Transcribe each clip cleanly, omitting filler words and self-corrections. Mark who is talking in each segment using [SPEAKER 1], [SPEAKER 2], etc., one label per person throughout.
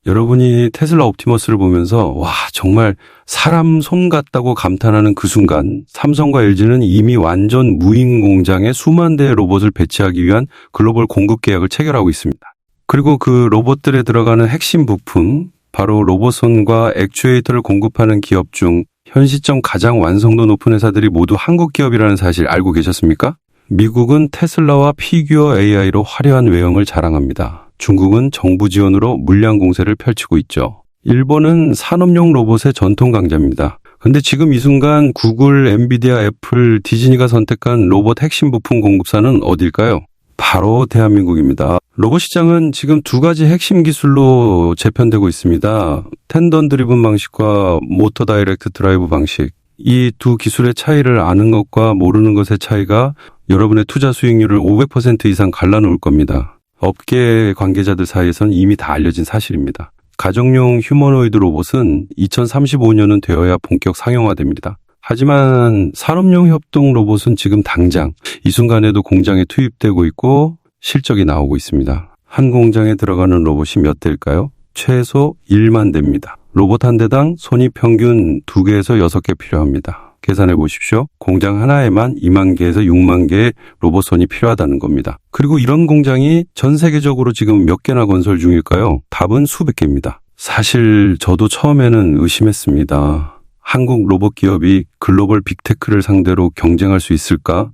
[SPEAKER 1] 여러분이 테슬라 옵티머스를 보면서 와 정말 사람 손 같다고 감탄하는 그 순간 삼성과 LG는 이미 완전 무인 공장에 수만 대의 로봇을 배치하기 위한 글로벌 공급 계약을 체결하고 있습니다. 그리고 그 로봇들에 들어가는 핵심 부품, 바로 로봇손과 액추에이터를 공급하는 기업 중 현 시점 가장 완성도 높은 회사들이 모두 한국 기업이라는 사실 알고 계셨습니까? 미국은 테슬라와 피규어 AI로 화려한 외형을 자랑합니다. 중국은 정부 지원으로 물량 공세를 펼치고 있죠. 일본은 산업용 로봇의 전통 강자입니다. 근데 지금 이 순간 구글, 엔비디아, 애플, 디즈니가 선택한 로봇 핵심 부품 공급사는 어딜까요? 바로 대한민국입니다. 로봇 시장은 지금 두 가지 핵심 기술로 재편되고 있습니다. 텐던 드리븐 방식과 모터 다이렉트 드라이브 방식. 이 두 기술의 차이를 아는 것과 모르는 것의 차이가 여러분의 투자 수익률을 500% 이상 갈라놓을 겁니다. 업계 관계자들 사이에서는 이미 다 알려진 사실입니다. 가정용 휴머노이드 로봇은 2035년은 되어야 본격 상용화됩니다. 하지만 산업용 협동 로봇은 지금 당장 이 순간에도 공장에 투입되고 있고 실적이 나오고 있습니다. 한 공장에 들어가는 로봇이 몇 대일까요? 최소 1만 대입니다. 로봇 한 대당 손이 평균 2개에서 6개 필요합니다. 계산해 보십시오. 공장 하나에만 2만 개에서 6만 개의 로봇손이 필요하다는 겁니다. 그리고 이런 공장이 전 세계적으로 지금 몇 개나 건설 중일까요? 답은 수백 개입니다. 사실 저도 처음에는 의심했습니다. 한국 로봇 기업이 글로벌 빅테크를 상대로 경쟁할 수 있을까?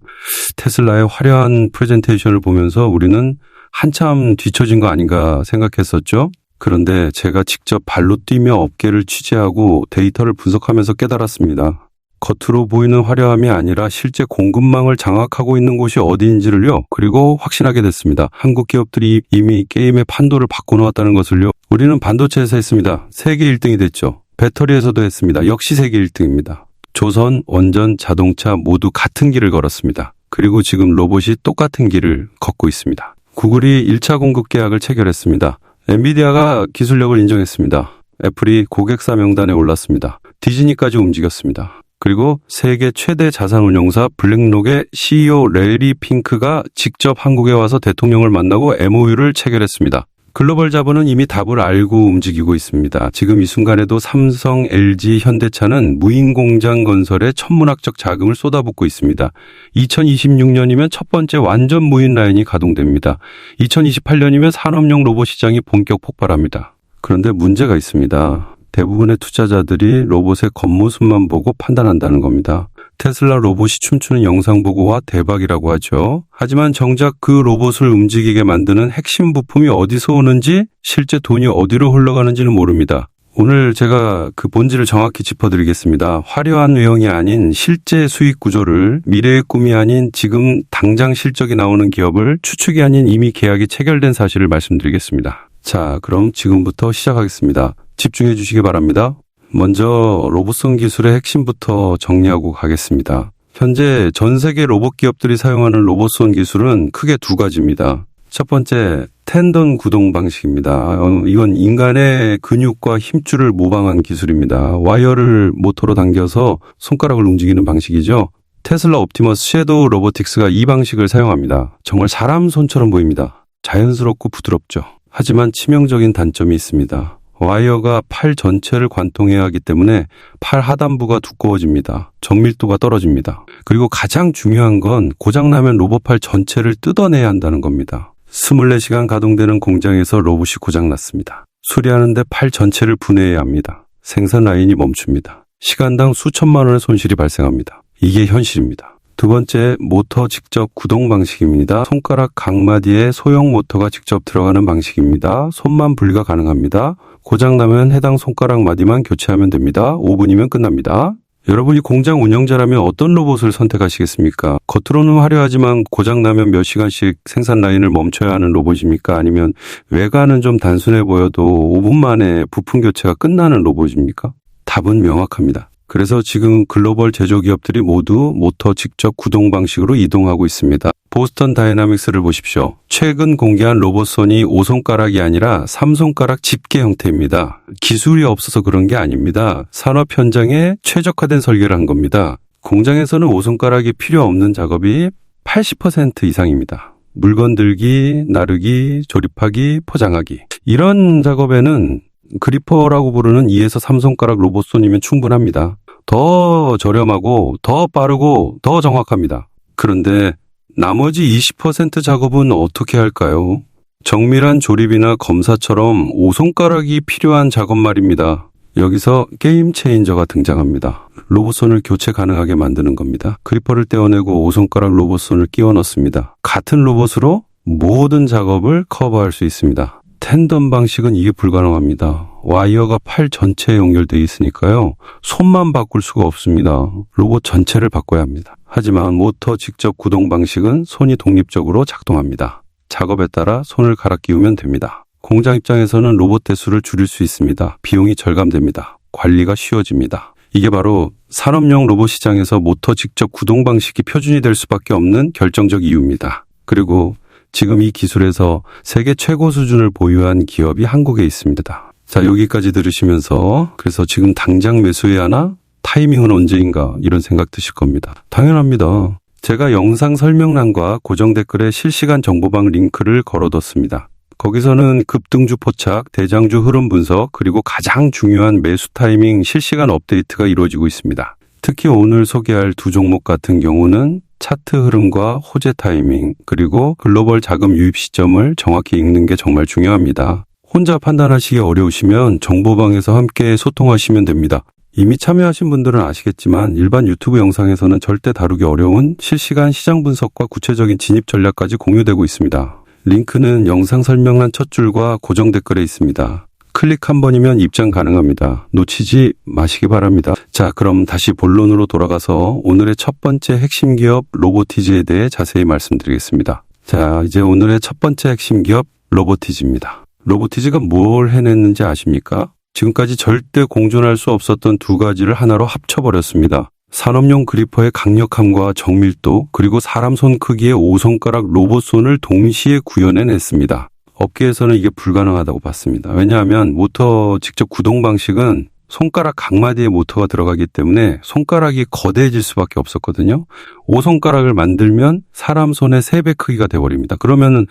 [SPEAKER 1] 테슬라의 화려한 프레젠테이션을 보면서 우리는 한참 뒤처진 거 아닌가 생각했었죠. 그런데 제가 직접 발로 뛰며 업계를 취재하고 데이터를 분석하면서 깨달았습니다. 겉으로 보이는 화려함이 아니라 실제 공급망을 장악하고 있는 곳이 어디인지를요. 그리고 확신하게 됐습니다. 한국 기업들이 이미 게임의 판도를 바꿔놓았다는 것을요. 우리는 반도체에서 했습니다. 세계 1등이 됐죠. 배터리에서도 했습니다. 역시 세계 1등입니다. 조선, 원전, 자동차 모두 같은 길을 걸었습니다. 그리고 지금 로봇이 똑같은 길을 걷고 있습니다. 구글이 1차 공급 계약을 체결했습니다. 엔비디아가 기술력을 인정했습니다. 애플이 고객사 명단에 올랐습니다. 디즈니까지 움직였습니다. 그리고 세계 최대 자산운용사 블랙록의 CEO 레리 핑크가 직접 한국에 와서 대통령을 만나고 MOU를 체결했습니다. 글로벌 자본은 이미 답을 알고 움직이고 있습니다. 지금 이 순간에도 삼성, LG, 현대차는 무인 공장 건설에 천문학적 자금을 쏟아붓고 있습니다. 2026년이면 첫 번째 완전 무인 라인이 가동됩니다. 2028년이면 산업용 로봇 시장이 본격 폭발합니다. 그런데 문제가 있습니다. 대부분의 투자자들이 로봇의 겉모습만 보고 판단한다는 겁니다. 테슬라 로봇이 춤추는 영상 보고 와 대박이라고 하죠. 하지만 정작 그 로봇을 움직이게 만드는 핵심 부품이 어디서 오는지, 실제 돈이 어디로 흘러가는지는 모릅니다. 오늘 제가 그 본질을 정확히 짚어드리겠습니다. 화려한 외형이 아닌 실제 수익 구조를, 미래의 꿈이 아닌 지금 당장 실적이 나오는 기업을, 추측이 아닌 이미 계약이 체결된 사실을 말씀드리겠습니다. 자, 그럼 지금부터 시작하겠습니다. 집중해 주시기 바랍니다. 먼저 로봇손 기술의 핵심부터 정리하고 가겠습니다. 현재 전 세계 로봇 기업들이 사용하는 로봇손 기술은 크게 두 가지입니다. 첫 번째, 텐던 구동 방식입니다. 이건 인간의 근육과 힘줄을 모방한 기술입니다. 와이어를 모터로 당겨서 손가락을 움직이는 방식이죠. 테슬라 옵티머스 섀도우 로보틱스가 이 방식을 사용합니다. 정말 사람 손처럼 보입니다. 자연스럽고 부드럽죠. 하지만 치명적인 단점이 있습니다. 와이어가 팔 전체를 관통해야 하기 때문에 팔 하단부가 두꺼워집니다. 정밀도가 떨어집니다. 그리고 가장 중요한 건 고장나면 로봇팔 전체를 뜯어내야 한다는 겁니다. 24시간 가동되는 공장에서 로봇이 고장났습니다. 수리하는데 팔 전체를 분해해야 합니다. 생산 라인이 멈춥니다. 시간당 수천만 원의 손실이 발생합니다. 이게 현실입니다. 두 번째, 모터 직접 구동 방식입니다. 손가락 각마디에 소형 모터가 직접 들어가는 방식입니다. 손만 분리가 가능합니다. 고장나면 해당 손가락 마디만 교체하면 됩니다. 5분이면 끝납니다. 여러분이 공장 운영자라면 어떤 로봇을 선택하시겠습니까? 겉으로는 화려하지만 고장나면 몇 시간씩 생산 라인을 멈춰야 하는 로봇입니까? 아니면 외관은 좀 단순해 보여도 5분 만에 부품 교체가 끝나는 로봇입니까? 답은 명확합니다. 그래서 지금 글로벌 제조기업들이 모두 모터 직접 구동 방식으로 이동하고 있습니다. 보스턴 다이나믹스를 보십시오. 최근 공개한 로봇손이 5손가락이 아니라 3손가락 집게 형태입니다. 기술이 없어서 그런 게 아닙니다. 산업 현장에 최적화된 설계를 한 겁니다. 공장에서는 5손가락이 필요 없는 작업이 80% 이상입니다. 물건 들기, 나르기, 조립하기, 포장하기. 이런 작업에는 그리퍼라고 부르는 2에서 3손가락 로봇손이면 충분합니다. 더 저렴하고 더 빠르고 더 정확합니다. 그런데 나머지 20% 작업은 어떻게 할까요? 정밀한 조립이나 검사처럼 5손가락이 필요한 작업 말입니다. 여기서 게임 체인저가 등장합니다. 로봇손을 교체 가능하게 만드는 겁니다. 그리퍼를 떼어내고 5손가락 로봇손을 끼워 넣습니다. 같은 로봇으로 모든 작업을 커버할 수 있습니다. 텐덤 방식은 이게 불가능합니다. 와이어가 팔 전체에 연결되어 있으니까요. 손만 바꿀 수가 없습니다. 로봇 전체를 바꿔야 합니다. 하지만 모터 직접 구동 방식은 손이 독립적으로 작동합니다. 작업에 따라 손을 갈아 끼우면 됩니다. 공장 입장에서는 로봇 대수를 줄일 수 있습니다. 비용이 절감됩니다. 관리가 쉬워집니다. 이게 바로 산업용 로봇 시장에서 모터 직접 구동 방식이 표준이 될 수밖에 없는 결정적 이유입니다. 그리고 지금 이 기술에서 세계 최고 수준을 보유한 기업이 한국에 있습니다. 자, 여기까지 들으시면서 그래서 지금 당장 매수해야 하나? 타이밍은 언제인가? 이런 생각 드실 겁니다. 당연합니다. 제가 영상 설명란과 고정 댓글에 실시간 정보방 링크를 걸어뒀습니다. 거기서는 급등주 포착, 대장주 흐름 분석, 그리고 가장 중요한 매수 타이밍 실시간 업데이트가 이루어지고 있습니다. 특히 오늘 소개할 두 종목 같은 경우는 차트 흐름과 호재 타이밍, 그리고 글로벌 자금 유입 시점을 정확히 읽는 게 정말 중요합니다. 혼자 판단하시기 어려우시면 정보방에서 함께 소통하시면 됩니다. 이미 참여하신 분들은 아시겠지만 일반 유튜브 영상에서는 절대 다루기 어려운 실시간 시장 분석과 구체적인 진입 전략까지 공유되고 있습니다. 링크는 영상 설명란 첫 줄과 고정 댓글에 있습니다. 클릭 한 번이면 입장 가능합니다. 놓치지 마시기 바랍니다. 자, 그럼 다시 본론으로 돌아가서 오늘의 첫 번째 핵심 기업 로보티즈에 대해 자세히 말씀드리겠습니다. 자, 이제 오늘의 첫 번째 핵심 기업 로보티즈입니다. 로보티즈가 뭘 해냈는지 아십니까? 지금까지 절대 공존할 수 없었던 두 가지를 하나로 합쳐버렸습니다. 산업용 그리퍼의 강력함과 정밀도, 그리고 사람 손 크기의 5손가락 로봇손을 동시에 구현해냈습니다. 업계에서는 이게 불가능하다고 봤습니다. 왜냐하면 모터 직접 구동 방식은 손가락 각마디에 모터가 들어가기 때문에 손가락이 거대해질 수밖에 없었거든요. 5손가락을 만들면 사람 손의 3배 크기가 돼버립니다. 그러면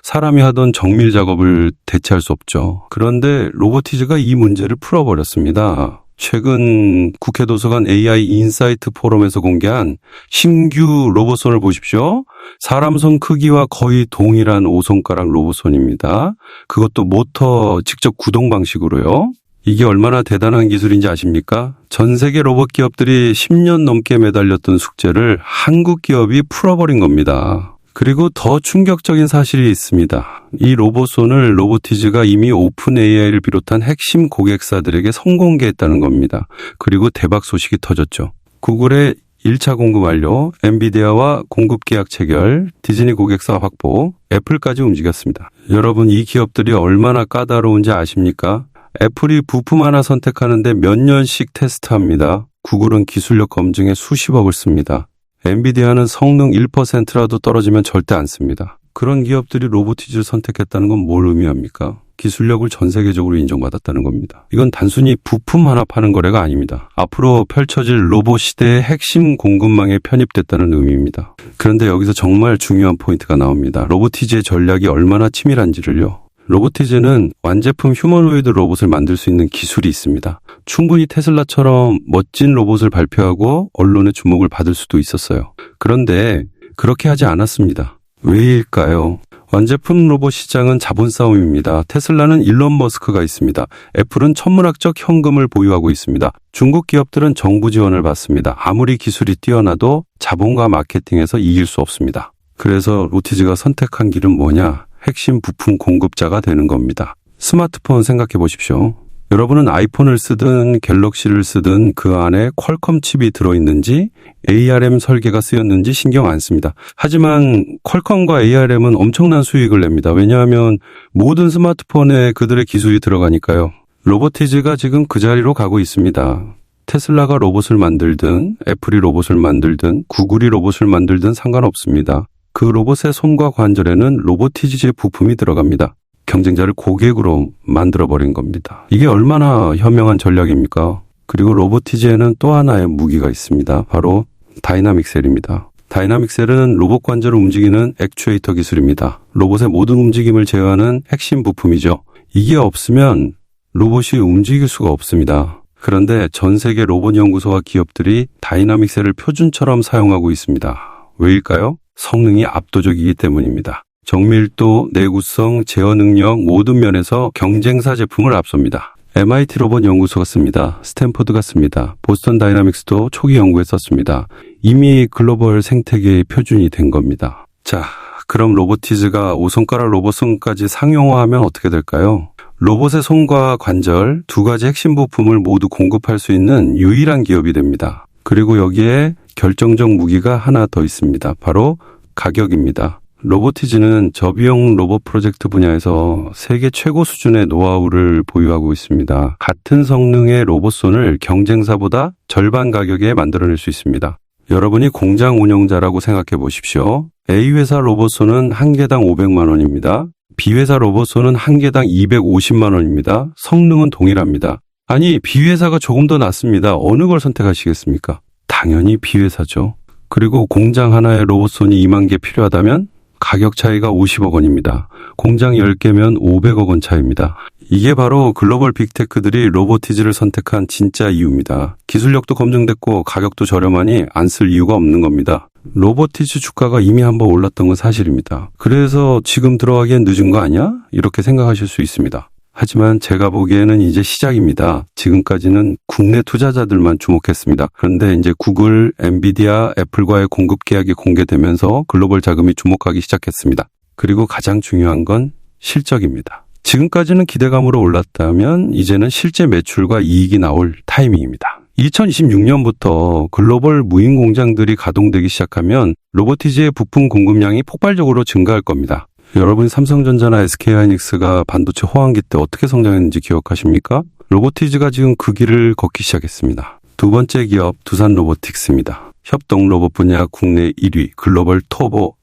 [SPEAKER 1] 사람이 하던 정밀 작업을 대체할 수 없죠. 그런데 로보티즈가 이 문제를 풀어버렸습니다. 최근 국회 도서관 AI 인사이트 포럼에서 공개한 신규 로봇손을 보십시오. 사람 손 크기와 거의 동일한 5손가락 로봇손입니다. 그것도 모터 직접 구동 방식으로요. 이게 얼마나 대단한 기술인지 아십니까? 전 세계 로봇 기업들이 10년 넘게 매달렸던 숙제를 한국 기업이 풀어버린 겁니다. 그리고 더 충격적인 사실이 있습니다. 이 로봇손을 로보티즈가 이미 오픈 AI를 비롯한 핵심 고객사들에게 선공개했다는 겁니다. 그리고 대박 소식이 터졌죠. 구글의 1차 공급 완료, 엔비디아와 공급 계약 체결, 디즈니 고객사 확보, 애플까지 움직였습니다. 여러분, 이 기업들이 얼마나 까다로운지 아십니까? 애플이 부품 하나 선택하는데 몇 년씩 테스트합니다. 구글은 기술력 검증에 수십억을 씁니다. 엔비디아는 성능 1%라도 떨어지면 절대 안 씁니다. 그런 기업들이 로보티즈를 선택했다는 건 뭘 의미합니까? 기술력을 전 세계적으로 인정받았다는 겁니다. 이건 단순히 부품 하나 파는 거래가 아닙니다. 앞으로 펼쳐질 로봇 시대의 핵심 공급망에 편입됐다는 의미입니다. 그런데 여기서 정말 중요한 포인트가 나옵니다. 로보티즈의 전략이 얼마나 치밀한지를요. 로보티즈는 완제품 휴머노이드 로봇을 만들 수 있는 기술이 있습니다. 충분히 테슬라처럼 멋진 로봇을 발표하고 언론의 주목을 받을 수도 있었어요. 그런데 그렇게 하지 않았습니다. 왜일까요? 완제품 로봇 시장은 자본 싸움입니다. 테슬라는 일론 머스크가 있습니다. 애플은 천문학적 현금을 보유하고 있습니다. 중국 기업들은 정부 지원을 받습니다. 아무리 기술이 뛰어나도 자본과 마케팅에서 이길 수 없습니다. 그래서 로보티즈가 선택한 길은 뭐냐? 핵심 부품 공급자가 되는 겁니다. 스마트폰 생각해 보십시오. 여러분은 아이폰을 쓰든 갤럭시를 쓰든 그 안에 퀄컴 칩이 들어있는지 ARM 설계가 쓰였는지 신경 안 씁니다. 하지만 퀄컴과 ARM은 엄청난 수익을 냅니다. 왜냐하면 모든 스마트폰에 그들의 기술이 들어가니까요. 로보티즈가 지금 그 자리로 가고 있습니다. 테슬라가 로봇을 만들든 애플이 로봇을 만들든 구글이 로봇을 만들든 상관없습니다. 그 로봇의 손과 관절에는 로보티즈의 부품이 들어갑니다. 경쟁자를 고객으로 만들어버린 겁니다. 이게 얼마나 현명한 전략입니까? 그리고 로보티즈에는 또 하나의 무기가 있습니다. 바로 다이나믹 셀입니다. 다이나믹 셀은 로봇 관절을 움직이는 액추에이터 기술입니다. 로봇의 모든 움직임을 제어하는 핵심 부품이죠. 이게 없으면 로봇이 움직일 수가 없습니다. 그런데 전 세계 로봇 연구소와 기업들이 다이나믹셀을 표준처럼 사용하고 있습니다. 왜일까요? 성능이 압도적이기 때문입니다. 정밀도, 내구성, 제어 능력 모든 면에서 경쟁사 제품을 앞섭니다. MIT 로봇 연구소가 씁니다. 스탠포드가 씁니다. 보스턴 다이나믹스도 초기 연구에 썼습니다. 이미 글로벌 생태계의 표준이 된 겁니다. 자, 그럼 로보티즈가 5손가락 로봇손까지 상용화하면 어떻게 될까요? 로봇의 손과 관절 두 가지 핵심 부품을 모두 공급할 수 있는 유일한 기업이 됩니다. 그리고 여기에 결정적 무기가 하나 더 있습니다. 바로 가격입니다. 로보티즈는 저비용 로봇 프로젝트 분야에서 세계 최고 수준의 노하우를 보유하고 있습니다. 같은 성능의 로봇손을 경쟁사보다 절반 가격에 만들어낼 수 있습니다. 여러분이 공장 운영자라고 생각해 보십시오. A회사 로봇손은 한 개당 500만 원입니다. B회사 로봇손은 한 개당 250만 원입니다. 성능은 동일합니다. 아니, B회사가 조금 더 낫습니다. 어느 걸 선택하시겠습니까? 당연히 B회사죠. 그리고 공장 하나에 로봇손이 2만 개 필요하다면 가격 차이가 50억 원입니다. 공장 10개면 500억 원 차이입니다. 이게 바로 글로벌 빅테크들이 로보티즈를 선택한 진짜 이유입니다. 기술력도 검증됐고 가격도 저렴하니 안 쓸 이유가 없는 겁니다. 로보티즈 주가가 이미 한번 올랐던 건 사실입니다. 그래서 지금 들어가기엔 늦은 거 아니야? 이렇게 생각하실 수 있습니다. 하지만 제가 보기에는 이제 시작입니다. 지금까지는 국내 투자자들만 주목했습니다. 그런데 이제 구글, 엔비디아, 애플과의 공급 계약이 공개되면서 글로벌 자금이 주목하기 시작했습니다. 그리고 가장 중요한 건 실적입니다. 지금까지는 기대감으로 올랐다면 이제는 실제 매출과 이익이 나올 타이밍입니다. 2026년부터 글로벌 무인 공장들이 가동되기 시작하면 로보티즈의 부품 공급량이 폭발적으로 증가할 겁니다. 여러분 삼성전자나 SK하이닉스가 반도체 호황기 때 어떻게 성장했는지 기억하십니까? 로보티즈가 지금 그 길을 걷기 시작했습니다. 두 번째 기업 두산 로보틱스입니다. 협동 로봇 분야 국내 1위 글로벌 토보.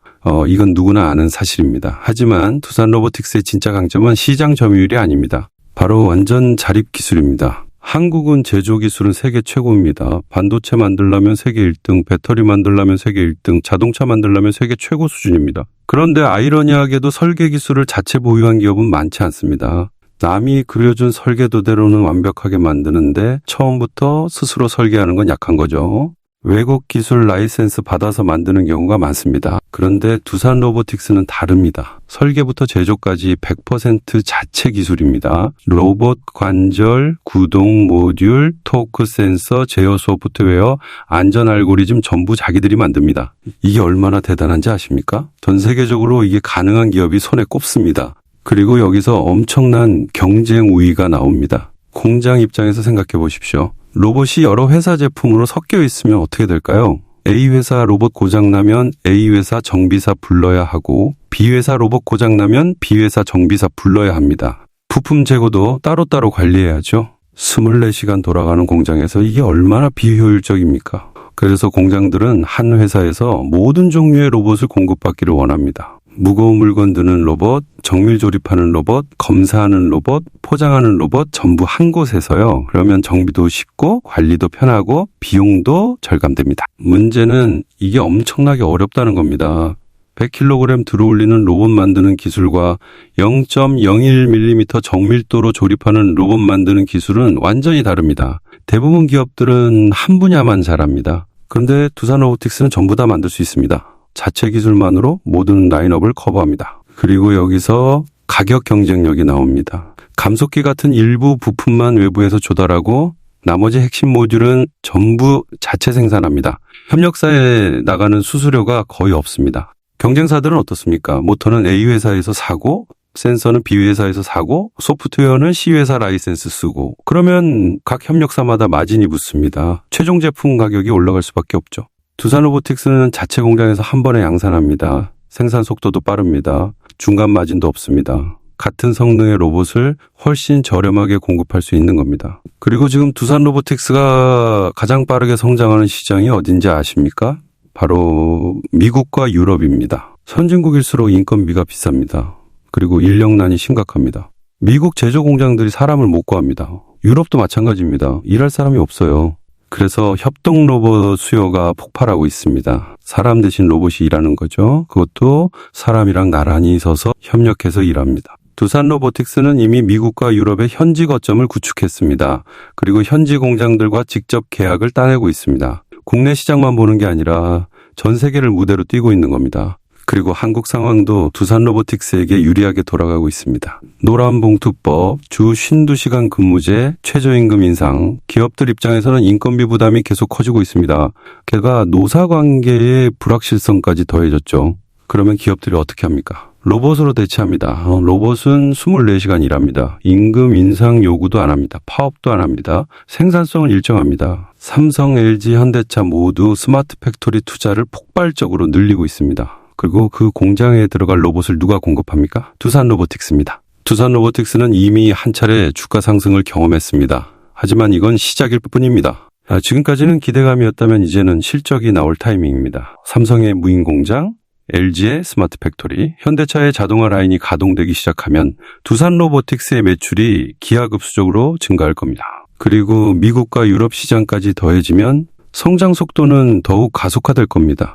[SPEAKER 1] 이건 누구나 아는 사실입니다. 하지만 두산 로보틱스의 진짜 강점은 시장 점유율이 아닙니다. 바로 완전 자립 기술입니다. 한국은 제조 기술은 세계 최고입니다. 반도체 만들려면 세계 1등, 배터리 만들려면 세계 1등, 자동차 만들려면 세계 최고 수준입니다. 그런데 아이러니하게도 설계 기술을 자체 보유한 기업은 많지 않습니다. 남이 그려준 설계도대로는 완벽하게 만드는데 처음부터 스스로 설계하는 건 약한 거죠. 외국 기술 라이센스 받아서 만드는 경우가 많습니다. 그런데 두산 로보틱스는 다릅니다. 설계부터 제조까지 100% 자체 기술입니다. 로봇 관절, 구동 모듈, 토크 센서, 제어 소프트웨어, 안전 알고리즘 전부 자기들이 만듭니다. 이게 얼마나 대단한지 아십니까? 전 세계적으로 이게 가능한 기업이 손에 꼽습니다. 그리고 여기서 엄청난 경쟁 우위가 나옵니다. 공장 입장에서 생각해 보십시오. 로봇이 여러 회사 제품으로 섞여 있으면 어떻게 될까요? A회사 로봇 고장나면 A회사 정비사 불러야 하고 B회사 로봇 고장나면 B회사 정비사 불러야 합니다. 부품 재고도 따로따로 관리해야죠. 24시간 돌아가는 공장에서 이게 얼마나 비효율적입니까? 그래서 공장들은 한 회사에서 모든 종류의 로봇을 공급받기를 원합니다. 무거운 물건 드는 로봇, 정밀 조립하는 로봇, 검사하는 로봇, 포장하는 로봇 전부 한 곳에서요. 그러면 정비도 쉽고 관리도 편하고 비용도 절감됩니다. 문제는 이게 엄청나게 어렵다는 겁니다. 100kg 들어올리는 로봇 만드는 기술과 0.01mm 정밀도로 조립하는 로봇 만드는 기술은 완전히 다릅니다. 대부분 기업들은 한 분야만 잘합니다. 그런데 두산 로보틱스는 전부 다 만들 수 있습니다. 자체 기술만으로 모든 라인업을 커버합니다. 그리고 여기서 가격 경쟁력이 나옵니다. 감속기 같은 일부 부품만 외부에서 조달하고 나머지 핵심 모듈은 전부 자체 생산합니다. 협력사에 나가는 수수료가 거의 없습니다. 경쟁사들은 어떻습니까? 모터는 A회사에서 사고 센서는 B회사에서 사고 소프트웨어는 C회사 라이센스 쓰고 그러면 각 협력사마다 마진이 붙습니다. 최종 제품 가격이 올라갈 수밖에 없죠. 두산 로보틱스는 자체 공장에서 한 번에 양산합니다. 생산 속도도 빠릅니다. 중간 마진도 없습니다. 같은 성능의 로봇을 훨씬 저렴하게 공급할 수 있는 겁니다. 그리고 지금 두산 로보틱스가 가장 빠르게 성장하는 시장이 어딘지 아십니까? 바로 미국과 유럽입니다. 선진국일수록 인건비가 비쌉니다. 그리고 인력난이 심각합니다. 미국 제조 공장들이 사람을 못 구합니다. 유럽도 마찬가지입니다. 일할 사람이 없어요. 그래서 협동 로봇 수요가 폭발하고 있습니다. 사람 대신 로봇이 일하는 거죠. 그것도 사람이랑 나란히 서서 협력해서 일합니다. 두산 로보틱스는 이미 미국과 유럽의 현지 거점을 구축했습니다. 그리고 현지 공장들과 직접 계약을 따내고 있습니다. 국내 시장만 보는 게 아니라 전 세계를 무대로 뛰고 있는 겁니다. 그리고 한국 상황도 두산 로보틱스에게 유리하게 돌아가고 있습니다. 노란봉투법, 주 52시간 근무제, 최저임금 인상, 기업들 입장에서는 인건비 부담이 계속 커지고 있습니다. 게다가 노사관계의 불확실성까지 더해졌죠. 그러면 기업들이 어떻게 합니까? 로봇으로 대체합니다. 로봇은 24시간 일합니다. 임금 인상 요구도 안 합니다. 파업도 안 합니다. 생산성을 일정합니다. 삼성, LG, 현대차 모두 스마트 팩토리 투자를 폭발적으로 늘리고 있습니다. 그리고 그 공장에 들어갈 로봇을 누가 공급합니까? 두산 로보틱스입니다. 두산 로보틱스는 이미 한 차례 주가 상승을 경험했습니다. 하지만 이건 시작일 뿐입니다. 지금까지는 기대감이었다면 이제는 실적이 나올 타이밍입니다. 삼성의 무인 공장, LG의 스마트 팩토리, 현대차의 자동화 라인이 가동되기 시작하면 두산 로보틱스의 매출이 기하급수적으로 증가할 겁니다. 그리고 미국과 유럽 시장까지 더해지면 성장 속도는 더욱 가속화될 겁니다.